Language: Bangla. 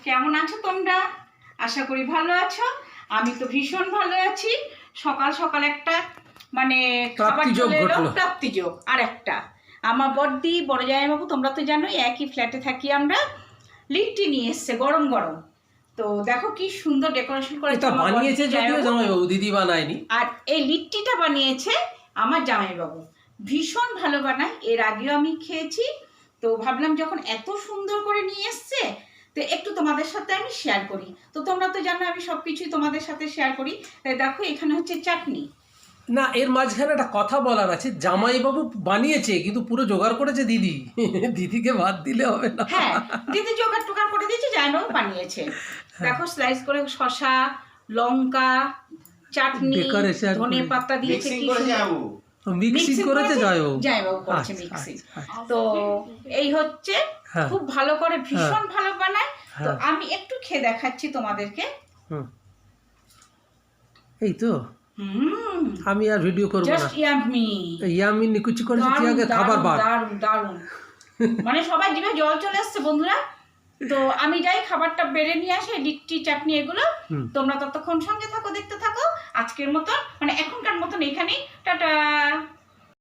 কেমন আছো তোমরা? আশা করি ভালো আছো। আমি তো ভীষণ ভালো আছি। সকাল সকাল একটা মানে খাবার চলে এলো, প্রাপ্তিযোগ। আর একটা আমার বড়দি বড় জামাইবাবু, তোমরা তো জানোই একই ফ্ল্যাটে থাকি আমরা, লিট্টি নিয়ে এসছে গরম গরম। তো দেখো কি সুন্দর ডেকোরেশন করেছে। এটা বানিয়েছে যদিও জামাইবাবু, দিদি বানায়নি। আর এই লিট্টিটা বানিয়েছে আমার জামাইবাবু, ভীষণ ভালো বানায়। এর আগেও আমি খেয়েছি। তো ভাবলাম যখন এত সুন্দর করে নিয়ে এসছে তো একটু তোমাদের সাথে আমি শেয়ার করি। তো তোমরা তো জানো আমি সব কিছুই তোমাদের সাথে শেয়ার করি। তাই দেখো এখানে হচ্ছে চাটনি। না, এর মাঝখানে একটা কথা বলার আছে। জামাইবাবু বানিয়েছে কিন্তু পুরো জোগাড় করেছে দিদি। দিদিকে বাদ দিলে হবে না। হ্যাঁ, দিদি জোগাড় টোগাড় করে দিয়েছে, জামাইবাবু বানিয়েছে। দেখো স্লাইস করে শসা, লঙ্কা, চাটনি, ধনে পাতা দিয়েছে, কি মিক্সিং করেছে জামাইবাবু করেছে মিক্সিং। তো এই হচ্ছে খুব ভালো করে, ভীষণ ভালো বানায়। তো আমি একটু খেয়ে দেখাচ্ছি তোমাদেরকে। এই তো আমি আর ভিডিও করব না। জাস্ট ইয়াম্মি ইয়াম্মি নিকুচি করেছে কি আগে খাবার বার। দারুণ দারুণ, মানে সবাই জিভে জল চলে আসছে বন্ধুরা। তো আমি যাই খাবারটা বেড়ে নিয়ে আসি, লিট্টি চাটনি এগুলো। তোমরা ততক্ষণ সঙ্গে থাকো, দেখতে থাকো। আজকের মতন মানে এখনকার মতন এখানেই, টাটা।